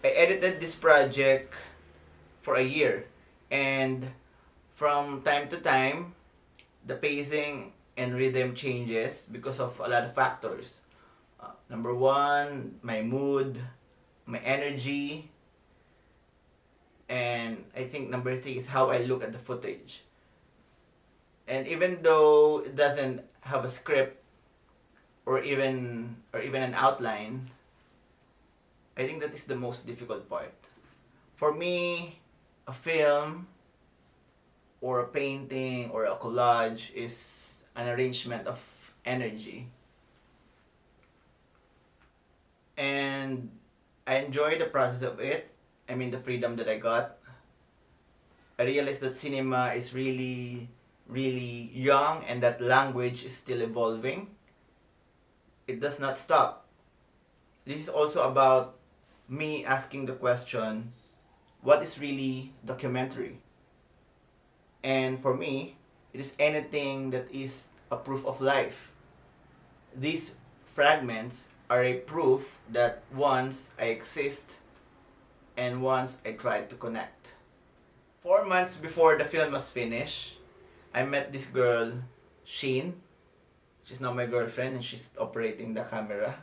I edited this project for a year, and from time to time, the pacing and rhythm changes because of a lot of factors. Number one, my mood, my energy, and I think number three is how I look at the footage. And even though it doesn't have a script or even an outline, I think that is the most difficult part. For me, a film or a painting or a collage is an arrangement of energy. And I enjoy the process of it. I mean, the freedom that I got. I realized that cinema is really, really young and that language is still evolving. It does not stop. This is also about me asking the question, what is really documentary? And for me, it is anything that is a proof of life. These fragments are a proof that once I exist and once I tried to connect. 4 months before the film was finished, I met this girl, Sheen. She's now my girlfriend and she's operating the camera.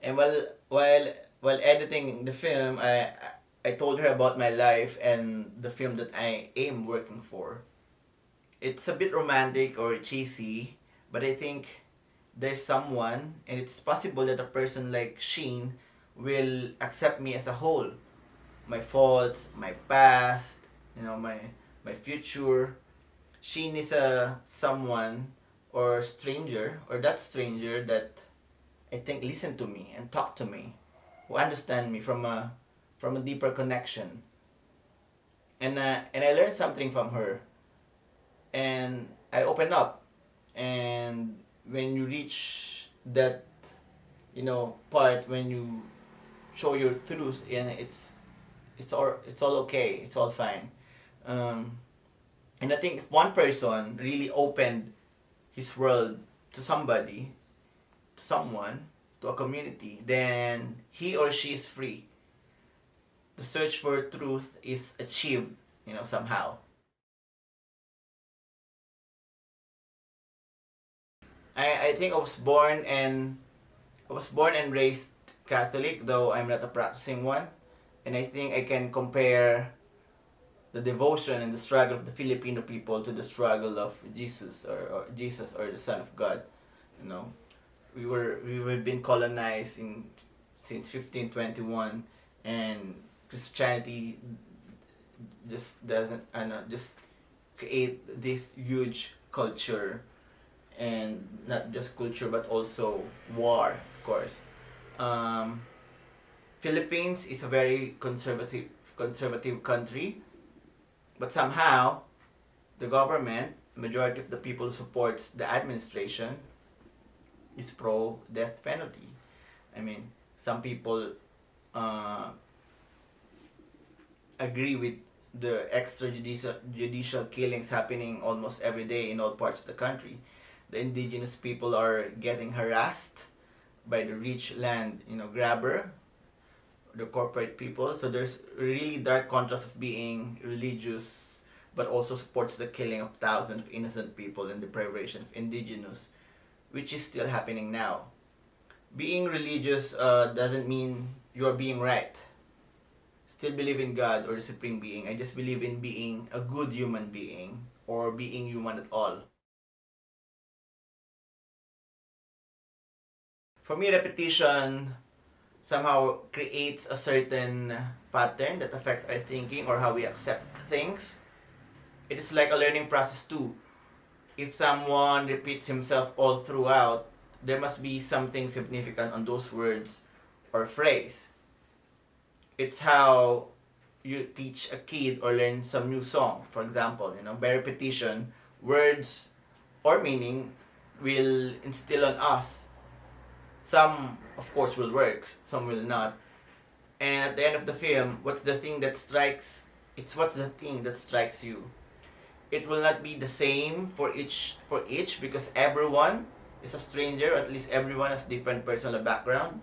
And while editing the film, I told her about my life and the film that I am working for. It's a bit romantic or cheesy, but I think there's someone, and it's possible that a person like Sheen will accept me as a whole. My faults, my past, my future. Sheen is a someone or stranger or that stranger that I think listen to me and talk to me, who understand me from a deeper connection. And I learned something from her, and I open up. And when you reach that, part when you show your truth, and it's all okay, it's all fine. And I think if one person really opened his world to somebody, to someone, to a community, then he or she is free. The search for truth is achieved, somehow. I think I was born and raised Catholic, though I'm not a practicing one. And I think I can compare the devotion and the struggle of the Filipino people to the struggle of Jesus, or Jesus, or the Son of God. You know, we were being colonized since 1521, and Christianity just doesn't just create this huge culture, and not just culture but also war, of course. um, Philippines is a very conservative country, but somehow the government, majority of the people who supports the administration, is pro death penalty. I mean, some people uh, agree with the extrajudicial judicial killings happening almost every day in all parts of the country. The indigenous people are getting harassed by the rich land, grabber, the corporate people. So there's really dark contrast of being religious, but also supports the killing of thousands of innocent people and deprivation of indigenous, which is still happening now. Being religious doesn't mean you're being right. Still believe in God or the Supreme Being. I just believe in being a good human being, or being human at all. For me, repetition somehow creates a certain pattern that affects our thinking or how we accept things. It is like a learning process too. If someone repeats himself all throughout, there must be something significant on those words or phrase. It's how you teach a kid or learn some new song. For example, by repetition, words or meaning will instill on us. Some, of course, will work, some will not. And at the end of the film, what's the thing that strikes? It's what's the thing that strikes you. It will not be the same for each because everyone is a stranger. At least everyone has different personal background.